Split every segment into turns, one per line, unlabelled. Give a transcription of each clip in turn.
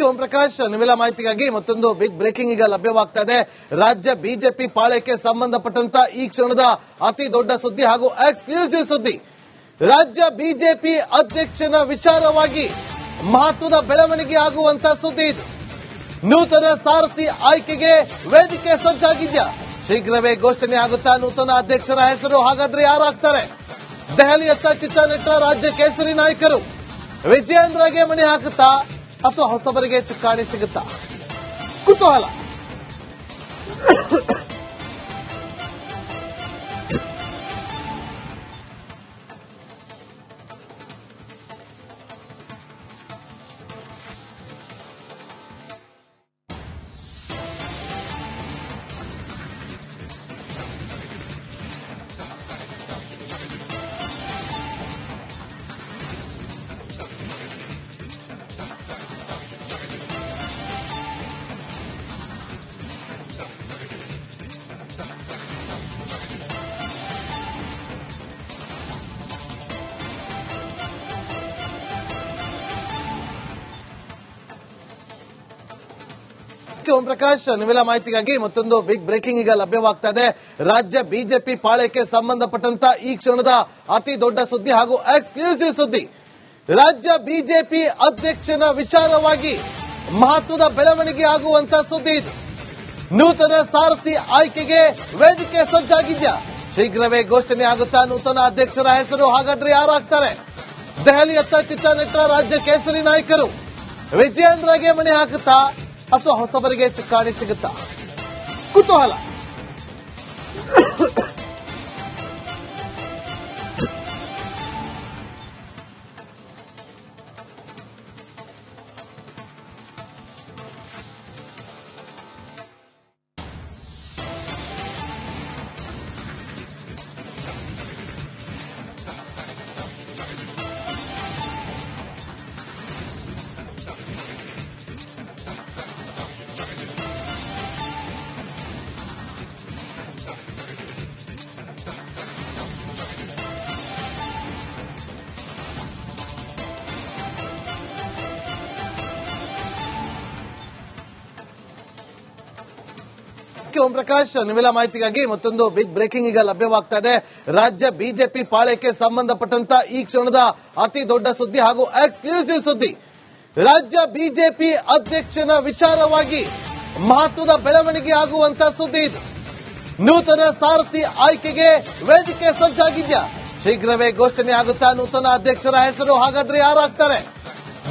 ಓಂ ಪ್ರಕಾಶ್, ನಿಮ್ಮೆಲ್ಲ ಮಾಹಿತಿಗಾಗಿ ಮತ್ತೊಂದು ಬಿಗ್ ಬ್ರೇಕಿಂಗ್ ಈಗ ಲಭ್ಯವಾಗ್ತಾ ಇದೆ. ರಾಜ್ಯ ಬಿಜೆಪಿ ಪಾಳಯಕ್ಕೆ ಸಂಬಂಧಪಟ್ಟಂತ ಈ ಕ್ಷಣದ ಅತಿ ದೊಡ್ಡ ಸುದ್ದಿ ಹಾಗೂ ಎಕ್ಸ್ಕ್ಲೂಸಿವ್ ಸುದ್ದಿ. ರಾಜ್ಯ ಬಿಜೆಪಿ ಅಧ್ಯಕ್ಷನ ವಿಚಾರವಾಗಿ ಮಹತ್ವದ ಬೆಳವಣಿಗೆ ಆಗುವಂತ ಸುದ್ದಿ ಇದು. ನೂತನ ಸಾರಥಿ ಆಯ್ಕೆಗೆ ವೇದಿಕೆ ಸಜ್ಜಾಗಿದ್ಯಾ? ಶೀಘ್ರವೇ ಘೋಷಣೆ ಆಗುತ್ತಾ ನೂತನ ಅಧ್ಯಕ್ಷರ ಹೆಸರು? ಹಾಗಾದ್ರೆ ಯಾರಾಗ್ತಾರೆ? ದೆಹಲಿಯತ್ತ ಚಿತ್ತ ನೆಟ್ಟ ರಾಜ್ಯ ಕೇಸರಿ ನಾಯಕರು ವಿಜಯೇಂದ್ರಗೆ ಮಣಿ ಹಾಕುತ್ತಾ ಅಥವಾ ಹೊಸಬರಿಗೆ ಚುಕ್ಕಾಣಿ ಸಿಗುತ್ತಾ? ಕುತೂಹಲ. ಓಂ ಪ್ರಕಾಶ್, ನಿಮ್ಮೆಲ್ಲ ಮಾಹಿತಿಗಾಗಿ ಮತ್ತೊಂದು ಬಿಗ್ ಬ್ರೇಕಿಂಗ್ ಈಗ ಲಭ್ಯವಾಗ್ತಾ ಇದೆ. ರಾಜ್ಯ ಬಿಜೆಪಿ ಪಾಳಯಕ್ಕೆ ಸಂಬಂಧಪಟ್ಟಂತ ಈ ಕ್ಷಣದ ಅತಿ ದೊಡ್ಡ ಸುದ್ದಿ ಹಾಗೂ ಎಕ್ಸ್ಕ್ಲೂಸಿವ್ ಸುದ್ದಿ. ರಾಜ್ಯ ಬಿಜೆಪಿ ಅಧ್ಯಕ್ಷನ ವಿಚಾರವಾಗಿ ಮಹತ್ವದ ಬೆಳವಣಿಗೆ ಆಗುವಂತ ಸುದ್ದಿ ಇದು. ನೂತನ ಸಾರಥಿ ಆಯ್ಕೆಗೆ ವೇದಿಕೆ ಸಜ್ಜಾಗಿದ್ಯಾ? ಶೀಘ್ರವೇ ಘೋಷಣೆ ಆಗುತ್ತಾ ನೂತನ ಅಧ್ಯಕ್ಷರ ಹೆಸರು? ಹಾಗಾದ್ರೆ ಯಾರಾಗ್ತಾರೆ? ದೆಹಲಿಯತ್ತ ಚಿತ್ತ ನೆಟ್ಟ ರಾಜ್ಯ ಕೇಸರಿ ನಾಯಕರು ವಿಜಯೇಂದ್ರಗೆ ಮಣಿ ಹಾಕುತ್ತಾ ಅಥವಾ ಹೊಸಬರಿಗೆ ಚುಕ್ಕಾಣಿ ಸಿಗುತ್ತಾ? ಕುತೂಹಲ. ಓಂ ಪ್ರಕಾಶ್, ನಿಮ್ಮೆಲ್ಲ ಮಾಹಿತಿಗಾಗಿ ಮತ್ತೊಂದು ಬಿಗ್ ಬ್ರೇಕಿಂಗ್ ಈಗ ಲಭ್ಯವಾಗ್ತಾ ಇದೆ. ರಾಜ್ಯ ಬಿಜೆಪಿ ಪಾಳಯಕ್ಕೆ ಸಂಬಂಧಪಟ್ಟಂತ ಈ ಕ್ಷಣದ ಅತಿ ದೊಡ್ಡ ಸುದ್ದಿ ಹಾಗೂ ಎಕ್ಸ್ಕ್ಲೂಸಿವ್ ಸುದ್ದಿ. ರಾಜ್ಯ ಬಿಜೆಪಿ ಅಧ್ಯಕ್ಷನ ವಿಚಾರವಾಗಿ ಮಹತ್ವದ ಬೆಳವಣಿಗೆ ಆಗುವಂತ ಸುದ್ದಿ ಇದು. ನೂತನ ಸಾರಥಿ ಆಯ್ಕೆಗೆ ವೇದಿಕೆ ಸಜ್ಜಾಗಿದ್ಯಾ? ಶೀಘ್ರವೇ ಘೋಷಣೆ ಆಗುತ್ತಾ ನೂತನ ಅಧ್ಯಕ್ಷರ ಹೆಸರು? ಹಾಗಾದ್ರೆ ಯಾರಾಗ್ತಾರೆ?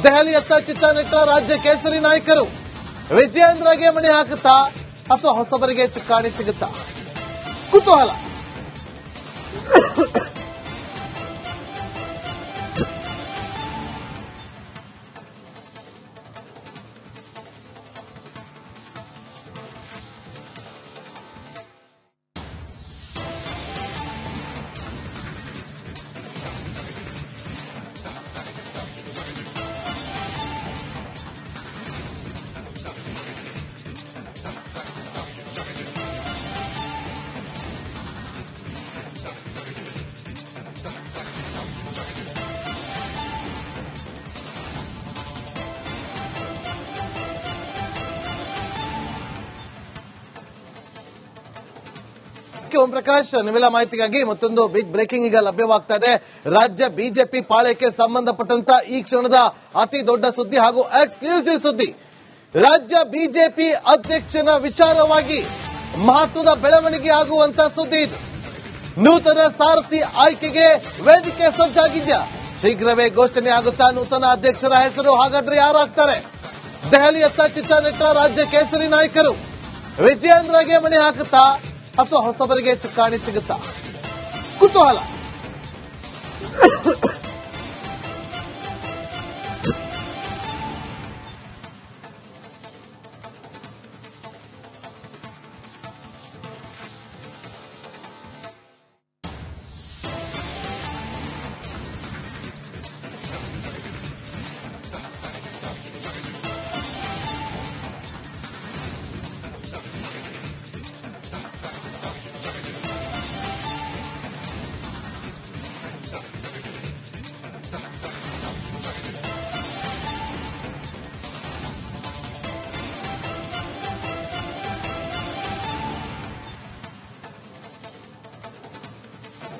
ದೆಹಲಿಯತ್ತ ಚಿತ್ತ ನೆಟ್ಟ ರಾಜ್ಯ ಕೇಸರಿ ನಾಯಕರು ವಿಜಯೇಂದ್ರಗೆ ಮಣಿ ಹಾಕುತ್ತಾ ಅಥವಾ ಹೊಸಬರಿಗೆ ಚುಕ್ಕಾಣಿ ಸಿಗುತ್ತಾ? ಕುತೂಹಲ. ಓಂ ಪ್ರಕಾಶ್, ನಿಮ್ಮೆಲ್ಲ ಮಾಹಿತಿಗಾಗಿ ಮತ್ತೊಂದು ಬಿಗ್ ಬ್ರೇಕಿಂಗ್ ಈಗ ಲಭ್ಯವಾಗ್ತಾ ಇದೆ. ರಾಜ್ಯ ಬಿಜೆಪಿ ಪಾಳಯಕ್ಕೆ ಸಂಬಂಧಪಟ್ಟಂತ ಈ ಕ್ಷಣದ ಅತಿ ದೊಡ್ಡ ಸುದ್ದಿ ಹಾಗೂ ಎಕ್ಸ್ಕ್ಲೂಸಿವ್ ಸುದ್ದಿ. ರಾಜ್ಯ ಬಿಜೆಪಿ ಅಧ್ಯಕ್ಷನ ವಿಚಾರವಾಗಿ ಮಹತ್ವದ ಬೆಳವಣಿಗೆ ಆಗುವಂತ ಸುದ್ದಿ ಇದು. ನೂತನ ಸಾರಥಿ ಆಯ್ಕೆಗೆ ವೇದಿಕೆ ಸಜ್ಜಾಗಿದ್ಯಾ? ಶೀಘ್ರವೇ ಘೋಷಣೆ ಆಗುತ್ತಾ ನೂತನ ಅಧ್ಯಕ್ಷರ ಹೆಸರು? ಹಾಗಾದ್ರೆ ಯಾರಾಗ್ತಾರೆ? ದೆಹಲಿಯತ್ತ ಚಿತ್ತ ನೆಟ್ಟ ರಾಜ್ಯ ಕೇಸರಿ ನಾಯಕರು ವಿಜಯೇಂದ್ರಗೆ ಮಣಿ ಹಾಕುತ್ತಾ ಅಥವಾ ಹೊಸಬರಿಗೆ ಚುಕ್ಕಾಣಿ ಸಿಗುತ್ತಾ? ಕುತೂಹಲ.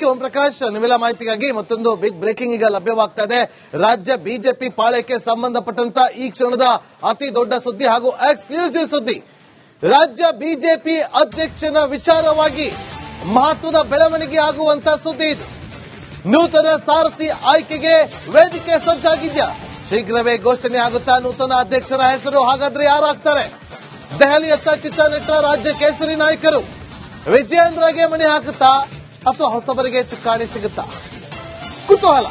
ಓಂ ಪ್ರಕಾಶ್, ನಿಮ್ಮೆಲ್ಲ ಮಾಹಿತಿಗಾಗಿ ಮತ್ತೊಂದು ಬಿಗ್ ಬ್ರೇಕಿಂಗ್ ಈಗ ಲಭ್ಯವಾಗ್ತಾ ಇದೆ. ರಾಜ್ಯ ಬಿಜೆಪಿ ಪಾಳಯಕ್ಕೆ ಸಂಬಂಧಪಟ್ಟಂತ ಈ ಕ್ಷಣದ ಅತಿ ದೊಡ್ಡ ಸುದ್ದಿ ಹಾಗೂ ಎಕ್ಸ್ಕ್ಲೂಸಿವ್ ಸುದ್ದಿ. ರಾಜ್ಯ ಬಿಜೆಪಿ ಅಧ್ಯಕ್ಷನ ವಿಚಾರವಾಗಿ ಮಹತ್ವದ ಬೆಳವಣಿಗೆ ಆಗುವಂತ ಸುದ್ದಿ ಇದು. ನೂತನ ಸಾರಥಿ ಆಯ್ಕೆಗೆ ವೇದಿಕೆ ಸಜ್ಜಾಗಿದ್ಯಾ? ಶೀಘ್ರವೇ ಘೋಷಣೆ ಆಗುತ್ತಾ ನೂತನ ಅಧ್ಯಕ್ಷರ ಹೆಸರು? ಹಾಗಾದ್ರೆ ಯಾರಾಗ್ತಾರೆ? ದೆಹಲಿಯತ್ತ ಚಿತ್ತ ನೆಟ್ಟ ರಾಜ್ಯ ಕೇಸರಿ ನಾಯಕರು ವಿಜಯೇಂದ್ರಗೆ ಮಣಿ ಹಾಕುತ್ತಾ ಅಥವಾ ಹೊಸಬರಿಗೆ ಚುಕ್ಕಾಣಿ ಸಿಗುತ್ತಾ? ಕುತೂಹಲ.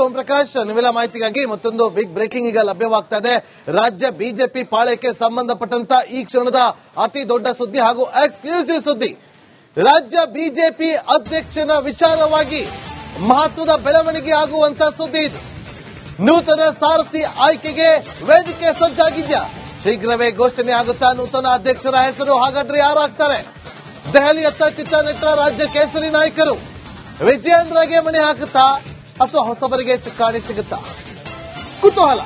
ಓಂ ಪ್ರಕಾಶ್, ನಿಮ್ಮೆಲ್ಲ ಮಾಹಿತಿಗಾಗಿ ಮತ್ತೊಂದು ಬಿಗ್ ಬ್ರೇಕಿಂಗ್ ಈಗ ಲಭ್ಯವಾಗ್ತಾ ಇದೆ. ರಾಜ್ಯ ಬಿಜೆಪಿ ಪಾಳಯಕ್ಕೆ ಸಂಬಂಧಪಟ್ಟಂತ ಈ ಕ್ಷಣದ ಅತಿ ದೊಡ್ಡ ಸುದ್ದಿ ಹಾಗೂ ಎಕ್ಸ್ಕ್ಲೂಸಿವ್ ಸುದ್ದಿ. ರಾಜ್ಯ ಬಿಜೆಪಿ ಅಧ್ಯಕ್ಷನ ವಿಚಾರವಾಗಿ ಮಹತ್ವದ ಬೆಳವಣಿಗೆ ಆಗುವಂತ ಸುದ್ದಿ ಇದು. ನೂತನ ಸಾರಥಿ ಆಯ್ಕೆಗೆ ವೇದಿಕೆ ಸಜ್ಜಾಗಿದ್ಯಾ? ಶೀಘ್ರವೇ ಘೋಷಣೆ ಆಗುತ್ತಾ ನೂತನ ಅಧ್ಯಕ್ಷರ ಹೆಸರು? ಹಾಗಾದ್ರೆ ಯಾರಾಗ್ತಾರೆ? ದೆಹಲಿಯತ್ತ ಚಿತ್ತ ನೆಟ್ಟ ರಾಜ್ಯ ಕೇಸರಿ ನಾಯಕರು ವಿಜಯೇಂದ್ರಗೆ ಮಣಿ ಹಾಕುತ್ತಾ ಅಥವಾ ಹೊಸಬರಿಗೆ ಚುಕ್ಕಾಣಿ ಸಿಗುತ್ತಾ? ಕುತೂಹಲ.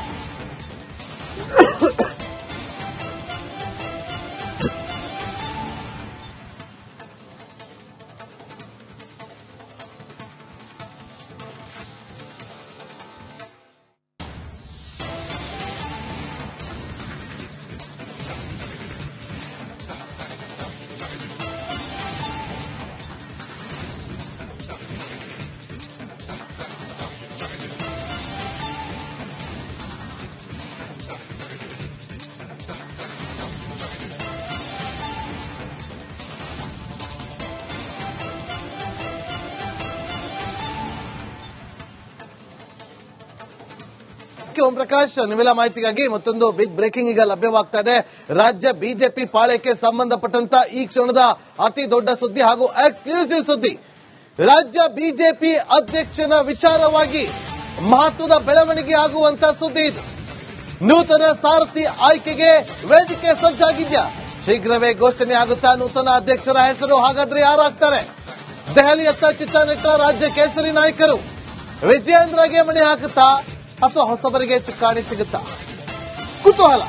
ಓಂ ಪ್ರಕಾಶ್, ನಿಮ್ಮೆಲ್ಲ ಮಾಹಿತಿಗಾಗಿ ಮತ್ತೊಂದು ಬಿಗ್ ಬ್ರೇಕಿಂಗ್ ಈಗ ಲಭ್ಯವಾಗ್ತಾ ಇದೆ. ರಾಜ್ಯ ಬಿಜೆಪಿ ಪಾಳಯಕ್ಕೆ ಸಂಬಂಧಪಟ್ಟಂತ ಈ ಕ್ಷಣದ ಅತಿ ದೊಡ್ಡ ಸುದ್ದಿ ಹಾಗೂ ಎಕ್ಸ್ಕ್ಲೂಸಿವ್ ಸುದ್ದಿ. ರಾಜ್ಯ ಬಿಜೆಪಿ ಅಧ್ಯಕ್ಷನ ವಿಚಾರವಾಗಿ ಮಹತ್ವದ ಬೆಳವಣಿಗೆ ಆಗುವಂತ ಸುದ್ದಿ ಇದು. ನೂತನ ಸಾರಥಿ ಆಯ್ಕೆಗೆ ವೇದಿಕೆ ಸಜ್ಜಾಗಿದ್ಯಾ? ಶೀಘ್ರವೇ ಘೋಷಣೆ ಆಗುತ್ತಾ ನೂತನ ಅಧ್ಯಕ್ಷರ ಹೆಸರು? ಹಾಗಾದ್ರೆ ಯಾರಾಗ್ತಾರೆ? ದೆಹಲಿಯತ್ತ ಚಿತ್ತ ನೆಟ್ಟ ರಾಜ್ಯ ಕೇಸರಿ ನಾಯಕರು ವಿಜಯೇಂದ್ರಗೆ ಮಣಿ ಹಾಕುತ್ತಾ ಅಥವಾ ಹೊಸಬರಿಗೆ ಚುಕ್ಕಾಣಿ ಸಿಗುತ್ತಾ? ಕುತೂಹಲ.